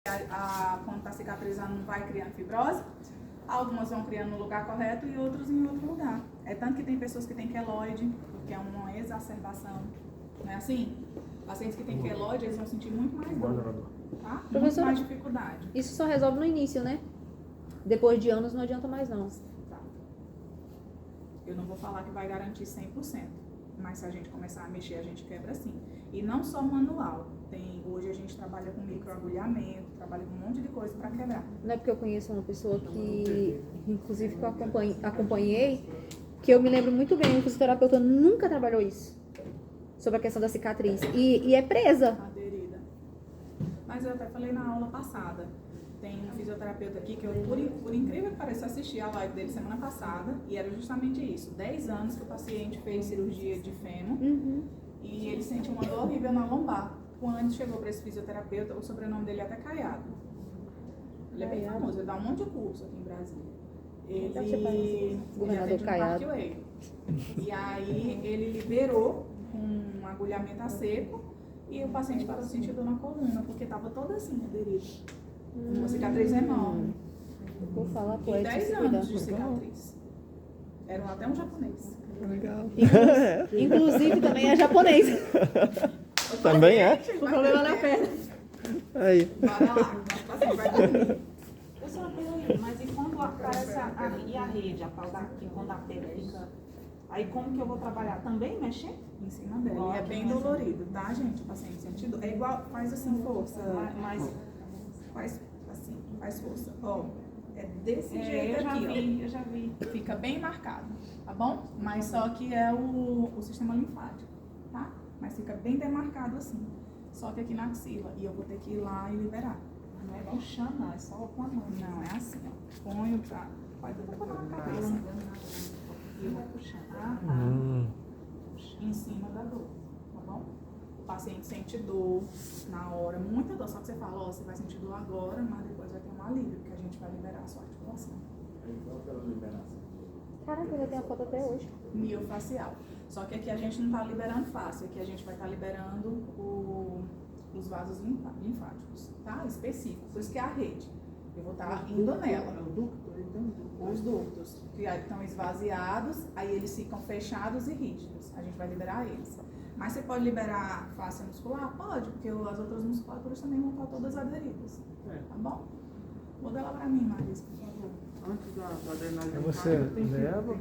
Quando está cicatrizando, não vai criando fibrose. Algumas vão criando no lugar correto e outras em outro lugar. É tanto que tem pessoas que têm queloide, que é uma exacerbação. Não é assim? Pacientes que têm queloide, eles vão sentir muito mais dor, tá? Muito mais dificuldade. Isso só resolve no início, né? Depois de anos não adianta mais não. Tá. Eu não vou falar que vai garantir 100%, mas se a gente começar a mexer, a gente quebra sim. E não só manual. Hoje a gente trabalha com microagulhamento, trabalha com um monte de coisa para quebrar. Não é porque eu conheço uma pessoa que, inclusive, que eu acompanhei, que eu me lembro muito bem, o fisioterapeuta nunca trabalhou isso. Sobre a questão da cicatriz. E é presa. Aderida. Mas eu até falei na aula passada. Tem um fisioterapeuta aqui que eu, por incrível que pareça, assisti a live dele semana passada. E era justamente isso. 10 anos que o paciente fez cirurgia de fêmur. E ele sentiu uma dor horrível na lombar. Quando chegou para esse fisioterapeuta, o sobrenome dele é até Caiado. Ele é bem famoso, ele dá um monte de curso aqui em Brasília. Ele atende no Parque Way. E aí ele liberou um agulhamento a seco e o paciente parou de sentir dor na coluna, porque estava toda assim, aderida. Uma cicatriz enorme. Vou falar com E 10 anos de cicatriz. Era até um japonês. Legal. Inclusive também é japonês. Também é? O problema na perna. Aí. Bora lá, nosso paciente vai dormir. Professora, peraí, mas e quando aparece a rede, a tal daqui, quando a pedra fica... Aí como que eu vou trabalhar? Também mexer? Em cima dela. E é bem dolorido, tá, gente? O paciente sente dor. É igual, faz assim, força. Mas Faz assim, faz força. Ó, é desse jeito eu já aqui, vi, eu já vi. ó. Fica bem marcado, tá bom? Mas só que é o sistema linfático, tá? Mas fica bem demarcado assim. Só que aqui na axila. E eu vou ter que ir lá e liberar. Não é puxando, não, é só com a mão. Não, é assim, ó. Ponho pra... Pode botar na cabeça. E vai puxando. Em cima da dor, tá bom? O paciente sente dor na hora, muita dor, só que você fala, ó, você vai sentir dor agora, mas depois vai ter um alívio, porque a gente vai liberar a sua articulação. Caraca, eu tenho a foto até hoje. Miofacial. Só que aqui a gente não tá liberando fácil, aqui a gente vai estar liberando os vasos linfáticos, tá? Específico, por isso que é a rede. Eu vou estar indo nela. Os ductos que estão esvaziados, aí eles ficam fechados e rígidos. A gente vai liberar eles. Mas você pode liberar face muscular? Pode, porque as outras musculaturas também vão estar todas aderidas. Tá bom? Muda ela pra mim, Marisa, por favor. Antes da drenagem. Aí você leva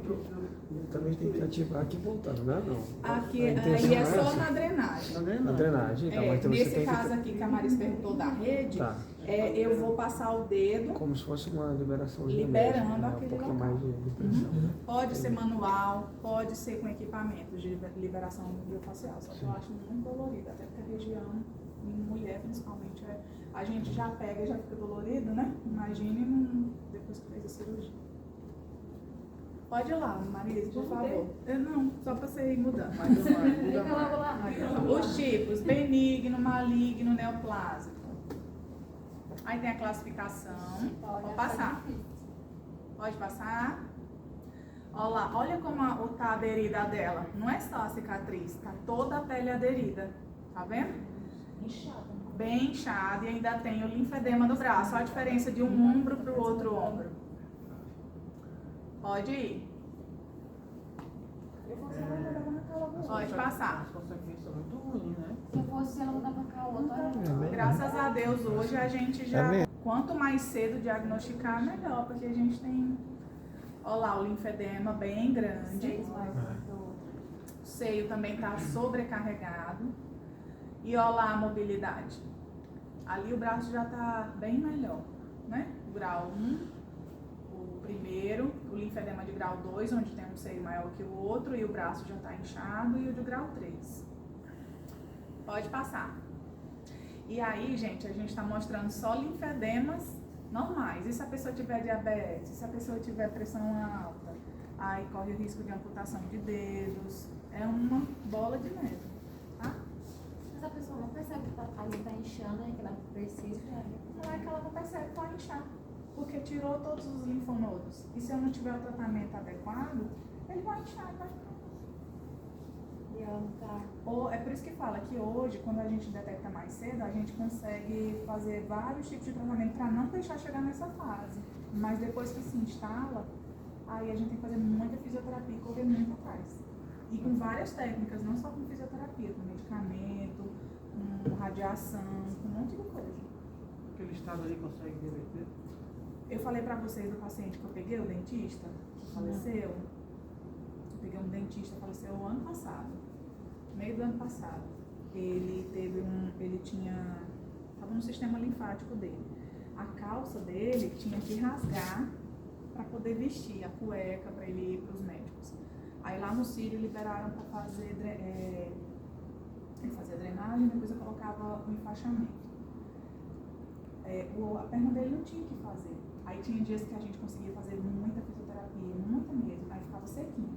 e também tem que ativar aqui voltando, né? Não. Aqui, A intenção aí é é só essa. na drenagem. Na drenagem, tá, mas então você Nesse tem caso que... aqui que a Marisa perguntou da rede, Tá. eu vou passar o dedo. Como se fosse uma liberação Liberando né? aquele Um pouquinho local. mais de pressão. Pode ser manual, pode ser com equipamentos de liberação miofacial, só que eu acho muito dolorido, até porque a região, em mulher principalmente, a gente já pega e já fica dolorido, né? Imagine depois que fez a cirurgia. Pode ir lá, Marisa, por favor. Não, só para você ir mudando. Os tipos, benigno, maligno, neoplásico. Aí tem a classificação. Pode passar. Pode passar. Olha lá, olha como tá aderida a dela. Não é só a cicatriz, tá toda a pele aderida. Tá vendo? Inchada. Bem inchada e ainda tem o linfedema do braço. Olha a diferença de um ombro para o outro ombro. Pode ir. Pode passar. As consequências são muito ruins, né? Se eu fosse ela mudar pra cá, outra. Graças a Deus, hoje a gente já... Quanto mais cedo diagnosticar, melhor. Porque a gente tem... Olha lá, o linfedema bem grande. O seio também está sobrecarregado. E olha lá a mobilidade. Ali o braço já está bem melhor, né? Grau 1, o primeiro, o linfedema de grau 2, onde tem um seio maior que o outro, e o braço já está inchado, e o de grau 3. Pode passar. E aí, gente, a gente está mostrando só linfedemas normais. E se a pessoa tiver diabetes, se a pessoa tiver pressão alta, aí corre o risco de amputação de dedos. É uma bola de neve, tá? Mas a pessoa não percebe que ali tá inchando, né? Que ela persiste. Não é que ela não percebe que vai inchar, porque tirou todos os linfonodos. E se eu não tiver o tratamento adequado, ele vai inchar, vai. E ela não tá. Ou, é por isso que fala que hoje, quando a gente detecta mais cedo, a gente consegue fazer vários tipos de tratamento para não deixar chegar nessa fase. Mas depois que se instala, aí a gente tem que fazer muita fisioterapia e correr muito atrás. E com várias técnicas, não só com fisioterapia, com medicamento, com radiação, com um monte de coisa. Aquele estado ali consegue reverter? Eu falei pra vocês do paciente que eu peguei, o dentista, que faleceu. Eu peguei um dentista que faleceu o ano passado, meio do ano passado. Ele tava no sistema linfático dele. A calça dele tinha que rasgar para poder vestir a cueca, para ele ir para os médicos. Aí lá no Sírio liberaram para fazer drenagem, depois eu colocava o enfaixamento. A perna dele não tinha o que fazer. Aí tinha dias que a gente conseguia fazer muita fisioterapia, muita mesmo, aí ficava sequinho.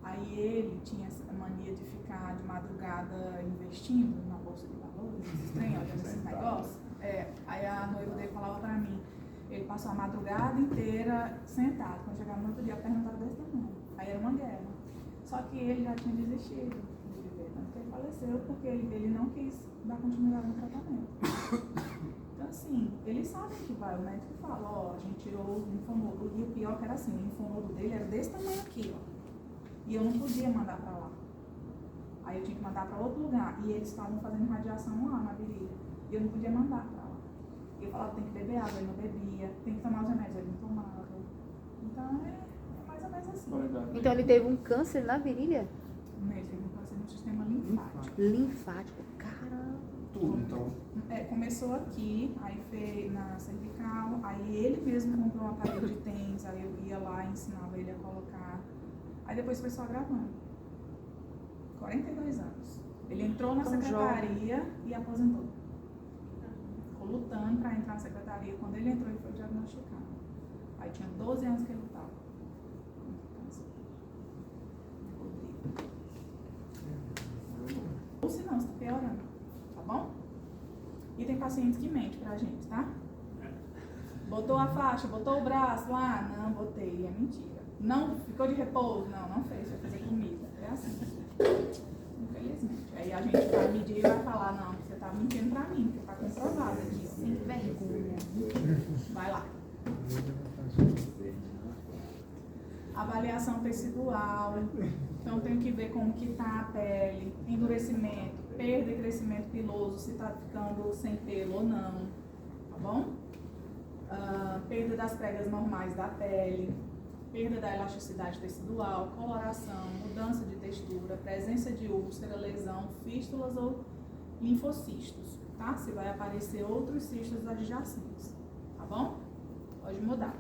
Aí ele tinha essa mania de ficar de madrugada investindo na bolsa de valores, esses trem, olhando esses negócios. Aí a noiva dele falava pra mim, ele passou a madrugada inteira sentado, quando chegava no outro dia a perna estava desse tamanho. Aí era uma guerra. Só que ele já tinha desistido de viver, tanto que ele faleceu porque ele não quis dar continuidade no tratamento. Então assim, eles sabem que vai, o médico fala, ó, a gente tirou o linfonodo, e o pior que era assim, o linfonodo dele era desse tamanho aqui, ó. E eu não podia mandar pra lá. Aí eu tinha que mandar pra outro lugar, e eles estavam fazendo radiação lá na virilha, e eu não podia mandar pra lá. E eu falava, tem que beber água, ele não bebia, tem que tomar os remédios, ele não tomava. Então é mais ou menos assim. Então ele teve um câncer na virilha? Ele teve um câncer no sistema linfático. Linfático, caramba. Tudo, então. Começou aqui, aí fez na cervical, aí ele mesmo comprou um aparelho de tênis, aí eu ia lá e ensinava ele a colocar. Aí depois foi só gravando. 42 anos. Ele entrou na secretaria e aposentou. Ficou lutando para entrar na secretaria. Quando ele entrou, ele foi diagnosticado. Aí tinha 12 anos que ele lutava. Ou se não, você tá piorando. Tá bom? E tem pacientes que mentem pra gente, tá? Botou a faixa, botou o braço lá? Não, botei. É mentira. Não ficou de repouso? Não, não fez. Vai fazer comida. É assim. Infelizmente. Aí a gente vai medir e vai falar, não, você tá mentindo pra mim, porque tá comprovado aqui. Sem vergonha. Vai lá. Avaliação tecidual. Então tem que ver como que tá a pele, endurecimento, perda e crescimento piloso, se tá ficando sem pelo ou não, tá bom? Perda das pregas normais da pele, perda da elasticidade tecidual, coloração, mudança de textura, presença de úlcera, lesão, fístulas ou linfocistos, tá? Se vai aparecer outros cistos adjacentes, tá bom? Pode mudar.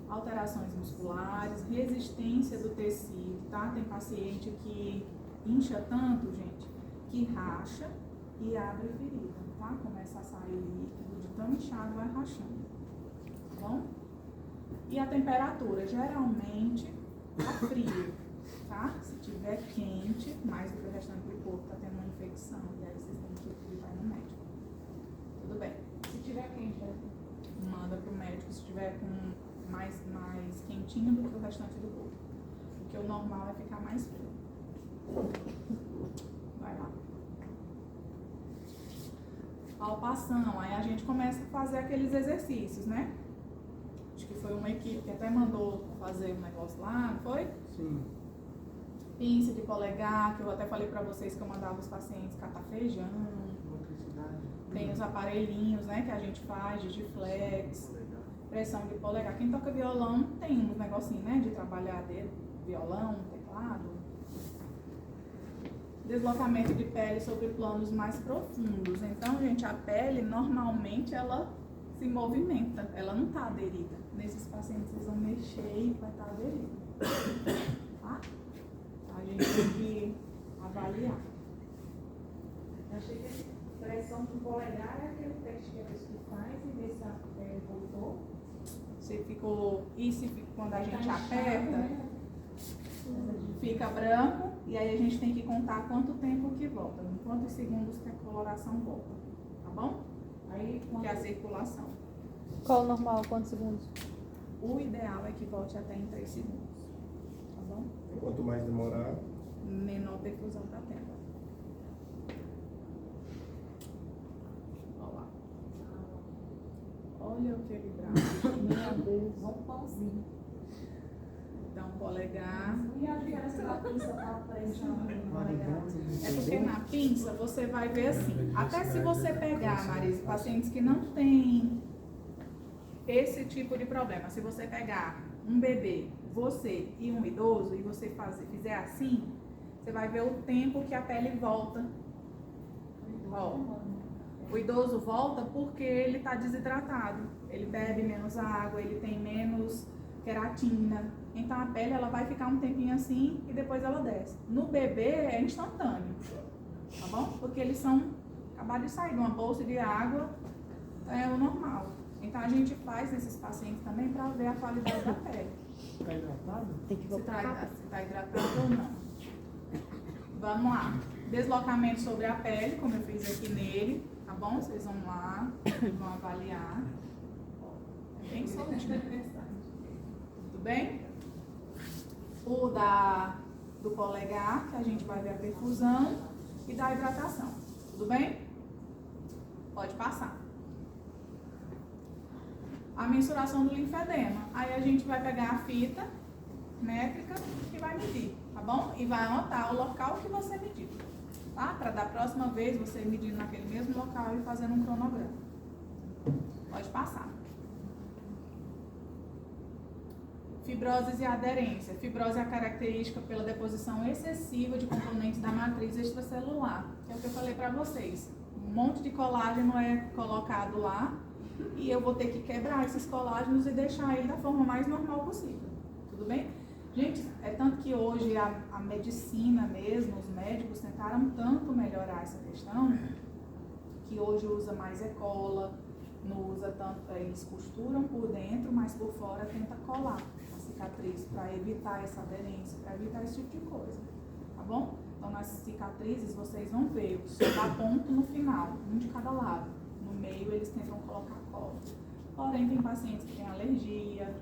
Alterações musculares, resistência do tecido, tá? Tem paciente que incha tanto, gente, que racha e abre ferida, tá? Começa a sair líquido, de tão inchado vai rachando, tá bom? E a temperatura, geralmente, tá frio, tá? Se tiver quente, mais do que o restante do corpo, tá tendo uma infecção, e aí vocês têm que ir no médico. Tudo bem? Se tiver quente, Manda pro médico se tiver com mais quentinho do que o restante do corpo. Porque o normal é ficar mais frio. Vai lá. Palpação. Aí a gente começa a fazer aqueles exercícios, né? Acho que foi uma equipe que até mandou fazer um negócio lá, não foi? Sim. Pinça de polegar, que eu até falei pra vocês que eu mandava os pacientes catar feijão. Tem os aparelhinhos, né, que a gente faz, de flex, pressão de polegar. Quem toca violão tem uns negocinhos, né, de trabalhar dedo, violão, teclado. Deslocamento de pele sobre planos mais profundos. Então, gente, a pele, normalmente, ela se movimenta, ela não tá aderida. Nesses pacientes, vocês vão mexer e vai estar aderida. Tá? A gente tem que avaliar. Eu achei que pressão com polegar é aquele teste que a pessoa faz e vê se a pele voltou. Se ficou. E se quando a gente Tá aperta, inchado, né? fica branco, e aí a gente tem que contar quanto tempo que volta, em quantos segundos que a coloração volta. Tá bom? Aí, Que é a circulação. Qual o normal? Quantos segundos? O ideal é que volte até em 3 segundos. Tá bom? Quanto mais demorar, menor perfusão tá tendo. Olha lá. Olha o que ele brava. Meu Deus. Um pãozinho. Então, polegar. E a diferença da pinça tá preenchendo? É porque na pinça você vai ver assim. Até se você pegar, Marisa, pacientes que não têm esse tipo de problema, se você pegar um bebê, você e um idoso, e você fizer assim, você vai ver o tempo que a pele volta. Ó, o idoso volta porque ele está desidratado, ele bebe menos água, ele tem menos queratina, então a pele ela vai ficar um tempinho assim e depois ela desce. No bebê é instantâneo, tá bom? Porque eles acabaram de sair de uma bolsa de água, é o normal. Então a gente faz nesses pacientes também para ver a qualidade da pele. Tá hidratado? Tem que Se voltar. está hidratado ou não. Vamos lá. Deslocamento sobre a pele, como eu fiz aqui nele, tá bom? Vocês vão lá, vão avaliar. É bem soltinho. Tudo bem? O do polegar, que a gente vai ver a perfusão, e da hidratação. Tudo bem? Pode passar. A mensuração do linfedema. Aí a gente vai pegar a fita métrica e vai medir, tá bom? E vai anotar o local que você mediu, tá? Para da próxima vez você medir naquele mesmo local e fazendo um cronograma. Pode passar. Fibroses e aderência. Fibrose é a característica pela deposição excessiva de componentes da matriz extracelular, que é o que eu falei para vocês. Um monte de colágeno é colocado lá e eu vou ter que quebrar esses colágenos e deixar ele da forma mais normal possível. Tudo bem? Gente, é tanto que hoje a medicina mesmo, os médicos tentaram tanto melhorar essa questão, que hoje usa mais cola, não usa tanto, eles costuram por dentro, mas por fora tenta colar a cicatriz para evitar essa aderência, para evitar esse tipo de coisa, tá bom? Então nas cicatrizes vocês vão ver, só dá ponto no final, um de cada lado. No meio eles tentam colocar cola. Porém tem pacientes que têm alergia,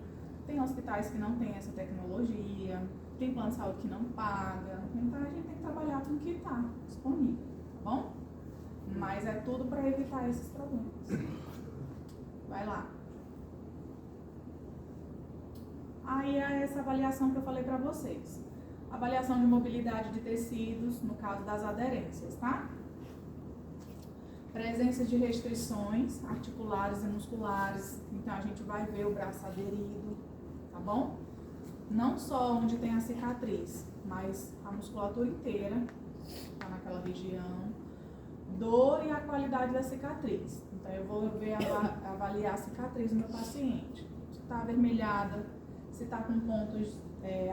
tem hospitais que não têm essa tecnologia, tem plano de saúde que não paga, então a gente tem que trabalhar com o que está disponível, tá bom? Mas é tudo para evitar esses problemas. Vai lá. Aí é essa avaliação que eu falei para vocês. Avaliação de mobilidade de tecidos, no caso das aderências, tá? Presença de restrições articulares e musculares, então a gente vai ver o braço aderido, tá bom? Não só onde tem a cicatriz, mas a musculatura inteira, tá naquela região. Dor e a qualidade da cicatriz. Então eu vou avaliar a cicatriz do meu paciente. Se está avermelhada, se está com pontos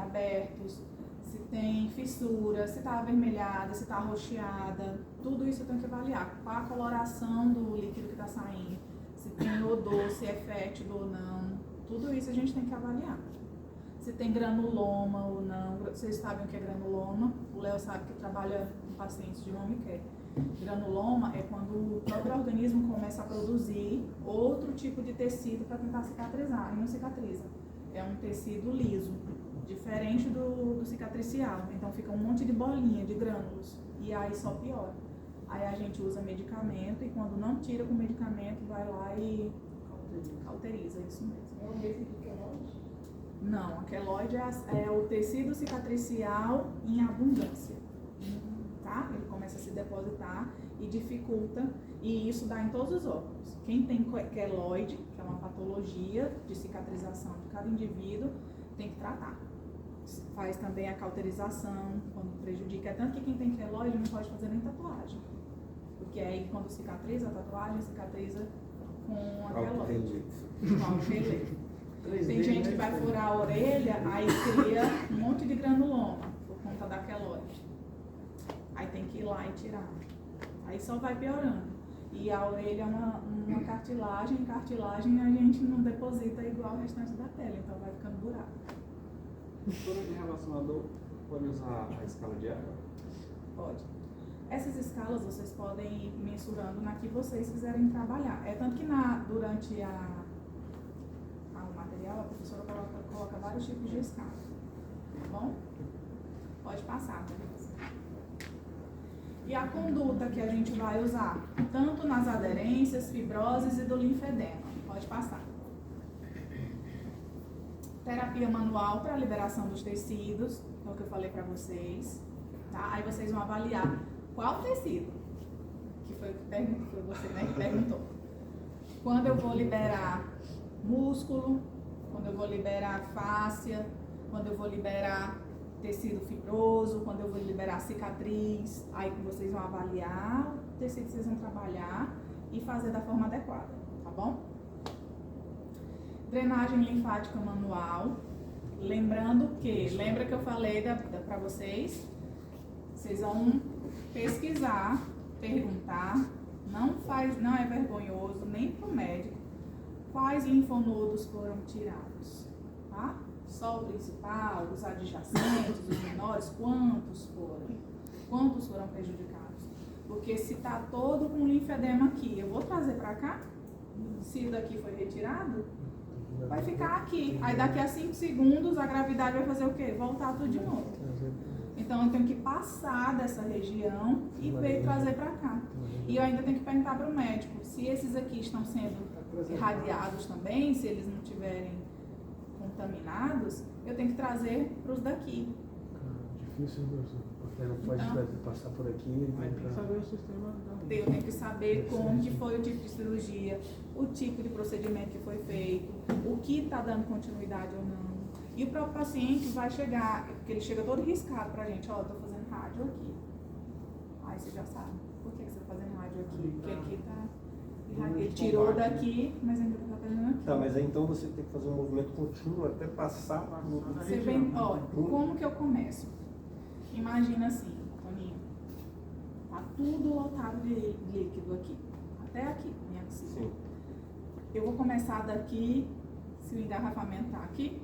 abertos, se tem fissura, se está avermelhada, se está arroxeada, tudo isso eu tenho que avaliar. Qual a coloração do líquido que está saindo, se tem odor, se é fétido ou não, tudo isso a gente tem que avaliar. Se tem granuloma ou não, vocês sabem o que é granuloma, o Léo sabe que trabalha com pacientes de home care. Granuloma é quando o próprio organismo começa a produzir outro tipo de tecido para tentar cicatrizar, e não cicatriza. É um tecido liso, diferente do cicatricial. Então fica um monte de bolinha, de grânulos, e aí só piora. Aí a gente usa medicamento e quando não tira com medicamento, vai lá e cauteriza, isso mesmo. É o mesmo do queloide? Não, a queloide é o tecido cicatricial em abundância. Tá? Ele começa a se depositar e dificulta, e isso dá em todos os órgãos. Quem tem queloide, que é uma patologia de cicatrização de cada indivíduo, tem que tratar. Faz também a cauterização, quando prejudica. É tanto que quem tem queloide não pode fazer nem tatuagem. Porque aí quando cicatriza a tatuagem, cicatriza com a queloide. Com o relevo. Tem gente que vai furar a orelha, aí cria um monte de granuloma por conta da queloide. Aí tem que ir lá e tirar. Aí só vai piorando. E a orelha é uma cartilagem, e cartilagem a gente não deposita igual o restante da pele, então vai ficando buraco. Doutora, em relação à dor, pode usar a escala de água? Pode. Essas escalas vocês podem ir mensurando na que vocês quiserem trabalhar. É tanto que durante o material a professora coloca vários tipos de escala, tá bom? Pode passar, Tereza. E a conduta que a gente vai usar, tanto nas aderências, fibroses e do linfedema. Pode passar. Terapia manual para liberação dos tecidos, é o que eu falei para vocês. Tá? Aí vocês vão avaliar qual tecido, que foi você, né, que perguntou. Quando eu vou liberar músculo, quando eu vou liberar fáscia, quando eu vou liberar tecido fibroso, quando eu vou liberar cicatriz. Aí vocês vão avaliar o tecido que vocês vão trabalhar e fazer da forma adequada, tá bom? Drenagem linfática manual. Lembrando que, lembra que eu falei para vocês? Vocês vão pesquisar, perguntar, não é vergonhoso nem para o médico, quais linfonodos foram tirados, tá? Só o principal, os adjacentes, os menores, quantos foram prejudicados? Porque se está todo com linfedema aqui, eu vou trazer para cá? Se daqui foi retirado, vai ficar aqui. Aí daqui a 5 segundos a gravidade vai fazer o quê? Voltar tudo de novo. Então eu tenho que passar dessa região e trazer para cá. E eu ainda tenho que perguntar para o médico se esses aqui estão sendo irradiados também, se eles não tiverem contaminados, eu tenho que trazer para os daqui. Difícil, porque não pode passar por aqui. Mas tem que saber o sistema da Eu tenho que saber como que foi o tipo de cirurgia, o tipo de procedimento que foi feito, o que está dando continuidade ou não. E o próprio paciente vai chegar, porque ele chega todo riscado pra gente, ó, eu tô fazendo rádio aqui. Aí você já sabe, por que você tá fazendo rádio aqui? Porque aqui tá... Ele tirou daqui, mas ainda tá fazendo aqui. Tá, mas aí então você tem que fazer um movimento contínuo até passar no... Você vem, ó, como que eu começo? Imagina assim, Toninho, tá tudo lotado de líquido aqui, até aqui, minha axila. Sim. Eu vou começar daqui, se o engarrafamento tá aqui,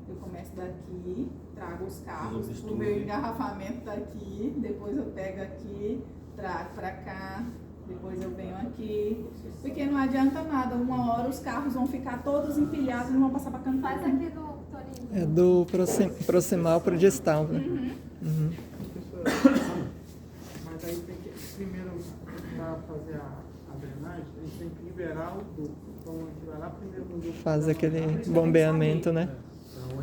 eu começo daqui, trago os carros, o meu engarrafamento tá aqui, depois eu pego aqui, trago pra cá, depois eu venho aqui, porque não adianta nada, uma hora os carros vão ficar todos empilhados e não vão passar pra cantar. Faz aqui do Toninho. É do proximal pro distal, né? Uhum. Mas aí tem que, primeiro, para fazer a drenagem, a gente tem que liberar o duto. Então, a gente vai lá primeiro no duto. Faz aquele bombeamento, né?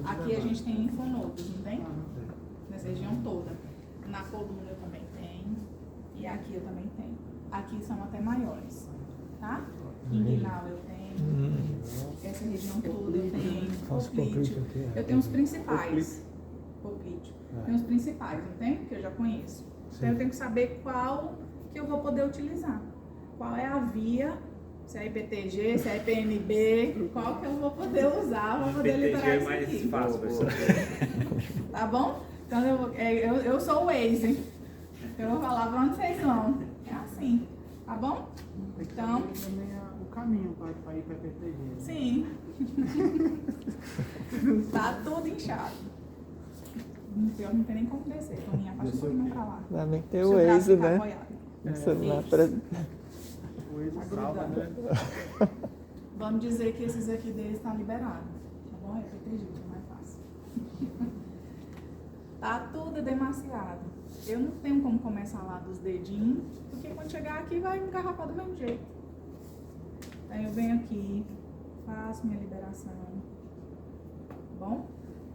Aqui a gente tem linfonodos, não tem? Nessa região toda. Na coluna eu também tenho. E aqui eu também tenho. Aqui são até maiores. Tá? Inguinal eu tenho. Essa região toda eu tenho. Poplíteo. Eu tenho os principais. Poplíteo. Tem os principais, não tem? Que eu já conheço. Então eu tenho que saber qual que eu vou poder utilizar. Qual é a via, se é IPTG, se é IPNB, qual que eu vou poder usar para poder liberar isso aqui. IPTG é mais fácil, pessoal. Tá bom? Então eu sou o Waze. Eu vou falar pra onde vocês vão. É assim, tá bom? Tem que Então, saber também o caminho para ir para PTG. sim. Tá tudo inchado. Eu não tenho nem como descer. Toninha, faz tudo não pra lá. Ainda bem que tem Seu o braço Waze, fica né? apoiado. O celular Isso. pra... O Waze Tá salva, grudando. né? Vamos dizer que esses aqui deles estão liberados. Tá bom? É PTG, que é mais fácil. Tá tudo demasiado. Eu não tenho como começar lá dos dedinhos, porque quando chegar aqui vai engarrafar do mesmo jeito. Aí eu venho aqui, faço minha liberação. Tá bom?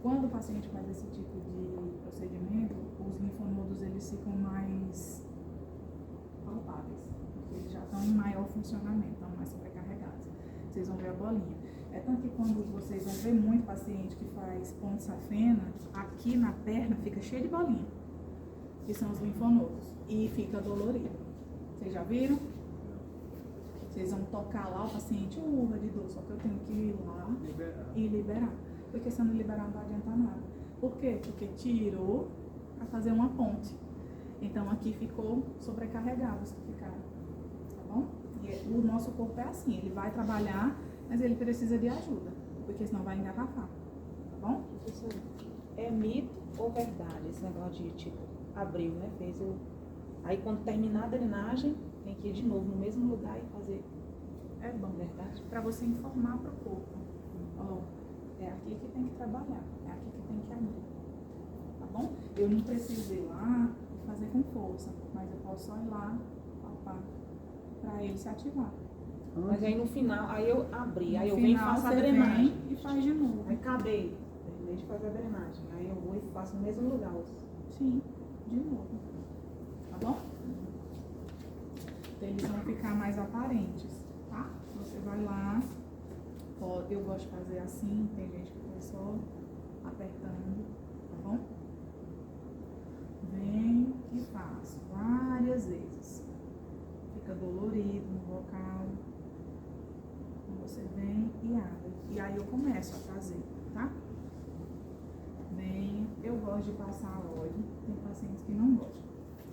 Quando o paciente faz esse tipo de procedimento, os linfonodos eles ficam mais palpáveis, porque eles já estão em maior funcionamento, estão mais sobrecarregados. Vocês vão ver a bolinha. É tanto que quando vocês vão ver muito paciente que faz ponte safena, aqui na perna fica cheio de bolinha, que são os linfonodos, e fica dolorido. Vocês já viram? Vocês vão tocar lá, o paciente urra de dor, só que eu tenho que ir lá e liberar. Porque se eu não liberar não vai adiantar nada. Por quê? Porque tirou para fazer uma ponte. Então aqui ficou sobrecarregado, os que ficaram. Tá bom? E o nosso corpo é assim, ele vai trabalhar, mas ele precisa de ajuda, porque senão vai engarrafar. Tá bom? Professor, é mito ou verdade esse negócio de tipo, abriu, né? Fez o. Aí quando terminar a drenagem, tem que ir de novo no mesmo lugar e fazer. É bom, Verdade? para você informar para o corpo. Ó, é aqui que tem que trabalhar, é aqui que tem que abrir. Tá tá bom? Eu não preciso ir lá e fazer com força, mas eu posso só ir lá, palpar, pra ele se ativar. Mas aí no final, aí eu abri, aí No eu venho e final, faço a você drenagem. vem e faz de novo. Aí acabei, terminei de fazer a drenagem. Aí eu vou e faço no mesmo lugar. Sim, de novo. Tá bom? Então, eles vão ficar mais aparentes, tá? Você vai lá, eu gosto de fazer assim, tem gente que faz só apertando, tá bom? Vem e faço várias vezes. Fica dolorido no local. Você vem e abre. E aí eu começo a fazer, tá? Bem, eu gosto de passar óleo. Tem pacientes que não gostam.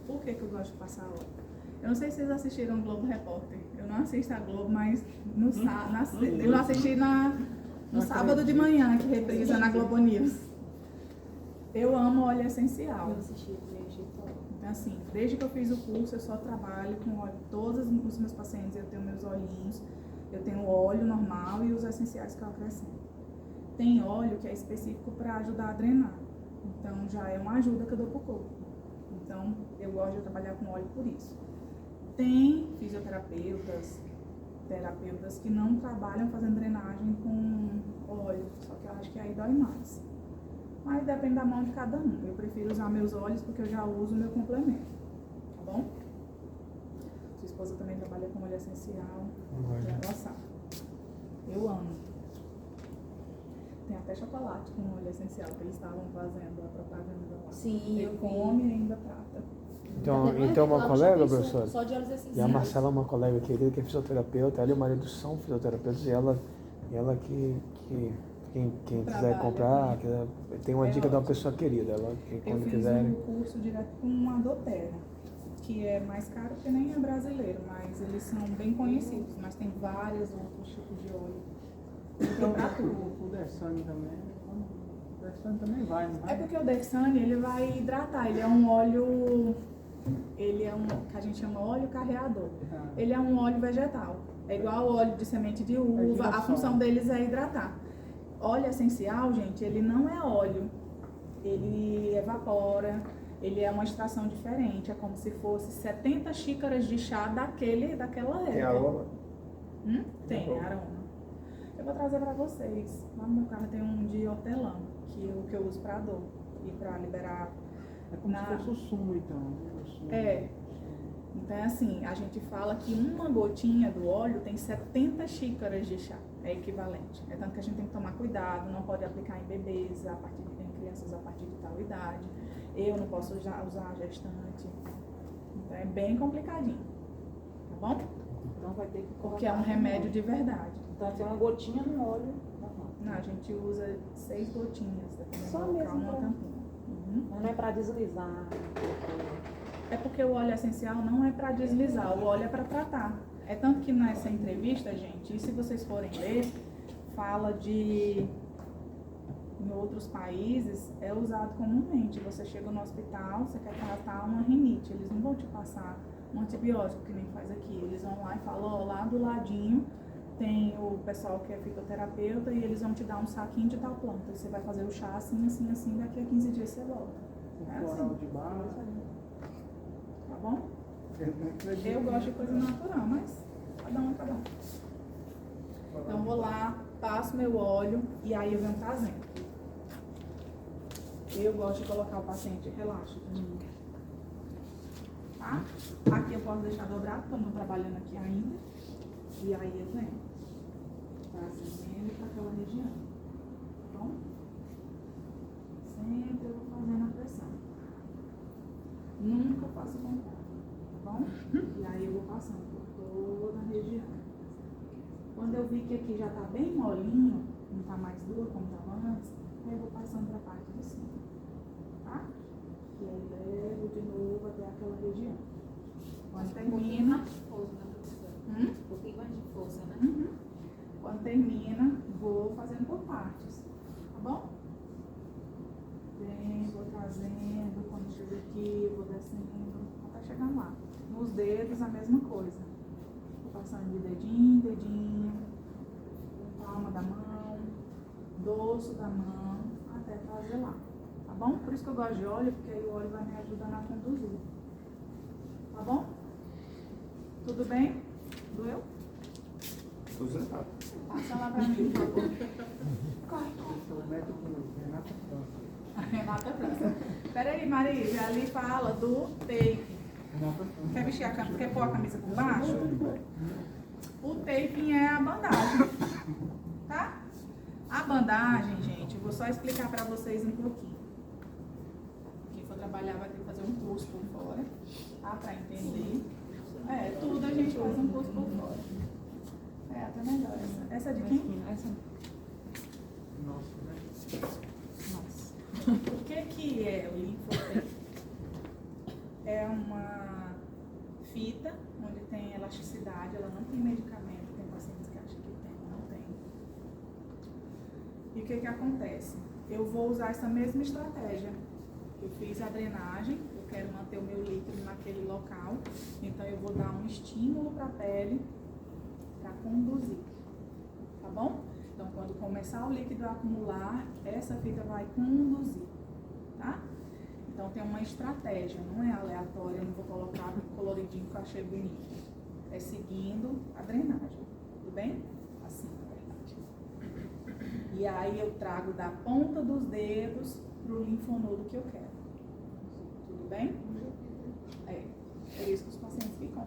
Por que eu gosto de passar óleo? Eu não sei se vocês assistiram o Globo Repórter. Eu não assisto a Globo, mas eu não assisti no sábado de manhã, que reprisa na Globo News. Eu amo óleo essencial. Então, assim, desde que eu fiz o curso, eu só trabalho com óleo. Todos os meus pacientes, eu tenho meus olhinhos. Eu tenho o óleo normal e os essenciais que eu acrescento. Tem óleo que é específico para ajudar a drenar. Então, já é uma ajuda que eu dou pro corpo. Então, eu gosto de trabalhar com óleo por isso. Tem fisioterapeutas, terapeutas que não trabalham fazendo drenagem com óleo. Só que eu acho que aí dói mais. Mas depende da mão de cada um. Eu prefiro usar meus óleos porque eu já uso o meu complemento. Tá bom? Sua esposa também trabalha com óleo essencial. Ela sabe. Eu amo. Tem até chocolate com óleo essencial que eles estavam fazendo a propaganda lá. Sim, Ele come e ainda trata. Então uma colega, professora, Só de óleos essenciais. e a Marcela é uma colega querida que é fisioterapeuta, ela e o marido são fisioterapeutas, e ela quem quiser Trabalha comprar, tem uma É dica de uma ótimo. pessoa querida, ela, que Eu quando fiz quiserem. um curso direto com a Doterra, que é mais caro porque nem é brasileiro, mas eles são bem conhecidos, mas tem vários outros tipos de óleo. Tem pra tudo. O Dersane também. O Dersane também vai, não vai? É porque o Dersane, ele vai hidratar, ele é um óleo, que a gente chama óleo carreador. Ele é um óleo vegetal, é igual ao óleo de semente de uva, a girassol. função deles é hidratar. Óleo essencial, gente, ele não é óleo, ele evapora, ele é uma extração diferente, é como se fosse 70 xícaras de chá daquela erva. Tem aroma? Tem aroma. Eu vou trazer pra vocês. Lá no meu carro tem um de hortelã, que eu uso pra dor e pra liberar. É como se fosse o sumo, então. O sumo. É. Então é assim, a gente fala que uma gotinha do óleo tem 70 xícaras de chá, é equivalente. É tanto que a gente tem que tomar cuidado, não pode aplicar em bebês, em crianças a partir de tal idade. Eu não posso usar gestante. Então é bem complicadinho, tá bom? Então vai ter que colocar. Porque é um remédio de verdade. Então tem uma gotinha no óleo normal. Não, a gente usa 6 gotinhas, dependendo Só do local, mesmo uma pra- tampinha. Uhum. Não é pra deslizar. É porque o óleo essencial não é para deslizar, o óleo é para tratar. É tanto que nessa entrevista, gente, e se vocês forem ler, fala de em outros países é usado comumente. Você chega no hospital, você quer tratar uma rinite, eles não vão te passar um antibiótico que nem faz aqui. Eles vão lá e falam, ó, lá do ladinho tem o pessoal que é fitoterapeuta e eles vão te dar um saquinho de tal planta. E você vai fazer o chá assim, assim, assim, daqui a 15 dias você volta. O É floral assim. de barra. Tá bom? Eu gosto de coisa natural, mas cada um é cada um. Então eu vou lá, passo meu óleo e aí eu venho trazendo. Eu gosto de colocar o paciente relaxa também. Tá? Aqui eu posso deixar dobrado, porque eu não tô trabalhando aqui ainda. E aí eu venho trazendo para aquela região. Tá bom? Sempre eu vou fazendo a pressão. Nunca faço contrário, tá bom? E aí eu vou passando por toda a região. Quando eu vi que aqui já tá bem molinho, não tá mais duro como estava antes, aí eu vou passando para a parte de cima, tá? E aí levo de novo até aquela região. Quando termina... Um pouquinho mais de força, né? Uhum. Quando termina, vou fazendo por partes, tá bom? Vem, vou trazendo, quando chega aqui, vou descendo, até chegar lá. Nos dedos, a mesma coisa. Vou passando de dedinho em dedinho, palma da mão, dorso da mão, até trazer lá, tá bom? Por isso que eu gosto de óleo, porque aí o óleo vai me ajudando a conduzir. Tá bom? Tudo bem? Doeu? Tô zerado. Passa lá pra mim, por favor. Corre, corre. Esse é o método Renata França. Renata França. Peraí, Maria, ali fala do tape. Renata França. Quer vestir quer pôr a camisa por baixo? O taping é a bandagem, tá? A bandagem, gente, eu vou só explicar pra vocês um pouquinho. Quem for trabalhar vai ter que fazer um curso por fora, tá? Pra entender. Tudo a gente faz um curso por fora. Até melhor essa. Essa é de quem? Essa Nossa, né? nossa. O que é o linfotape? É uma fita onde tem elasticidade, ela não tem medicamento, tem pacientes que acham que tem, não tem. E o que acontece? Eu vou usar essa mesma estratégia. Eu fiz a drenagem, eu quero manter o meu líquido naquele local, então eu vou dar um estímulo para a pele para conduzir, tá bom? Então quando começar o líquido a acumular, essa fita vai conduzir, tá? Então tem uma estratégia, não é aleatória, eu não vou colocar coloridinho que eu achei bonito. É seguindo a drenagem, tudo bem? Assim, na verdade. E aí eu trago da ponta dos dedos pro linfonodo que eu quero. Tudo bem? É por isso que os pacientes ficam.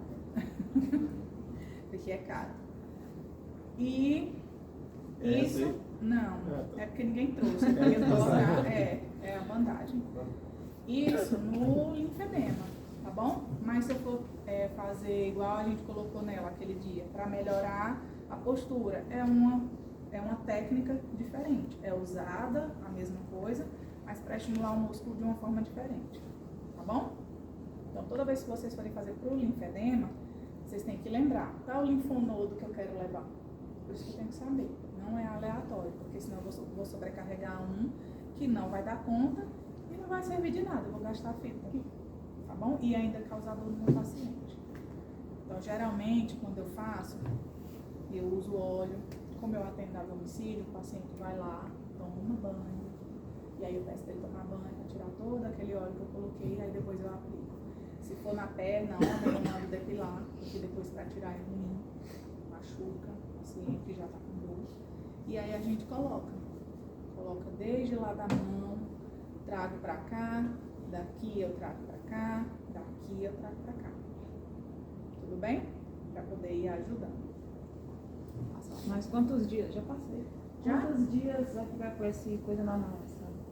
Porque é caro. E isso... Não, é porque ninguém trouxe. Eu ia colocar, é a bandagem. Isso no linfedema, tá bom? Mas se eu for fazer igual a gente colocou nela aquele dia, para melhorar a postura, é uma técnica diferente. É usada a mesma coisa, mas para estimular o músculo de uma forma diferente, tá bom? Então toda vez que vocês forem fazer pro linfedema, vocês têm que lembrar qual é o linfonodo que eu quero levar. Por isso que eu tenho que saber. Não é aleatório, porque senão eu vou sobrecarregar um que não vai dar conta e não vai servir de nada. Eu vou gastar fita, tá bom? E ainda causar dor no meu paciente. Então, geralmente, quando eu faço, eu uso óleo. Como eu atendo a domicílio, o paciente vai lá, toma banho. E aí eu peço pra ele tomar banho para tirar todo aquele óleo que eu coloquei, aí depois eu aplico. Se for na perna, eu mando depilar, porque depois para tirar é ruim, machuca o paciente que já está com dor. E aí a gente coloca desde lá da mão, trago para cá, daqui eu trago para cá, daqui eu trago para cá. Tudo bem? Para poder ir ajudando. Mas quantos dias? Já passei. Já? Quantos dias vai ficar com esse coisa na mão?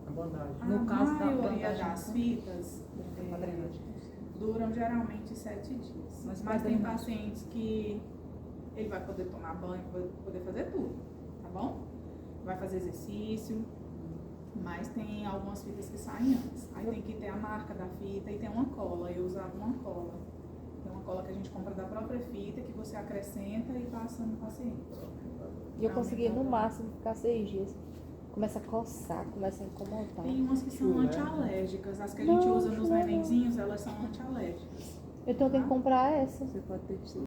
A bandagem. No caso da maioria bandagem, das fitas a drenagem. duram geralmente 7 dias. Mas Mas tem drenagem. pacientes que ele vai poder tomar banho, vai poder fazer tudo, tá bom? Vai fazer exercício, mas tem algumas fitas que saem antes. Aí tem que ter a marca da fita e tem uma cola. Eu usava uma cola. Tem uma cola que a gente compra da própria fita que você acrescenta e passa no paciente. E eu consegui no máximo ficar 6 dias. Começa a coçar, começa a incomodar. Tem umas que são antialérgicas. As que a gente usa nos nenenzinhos, elas são antialérgicas. Então eu tenho que comprar essa. Você pode ter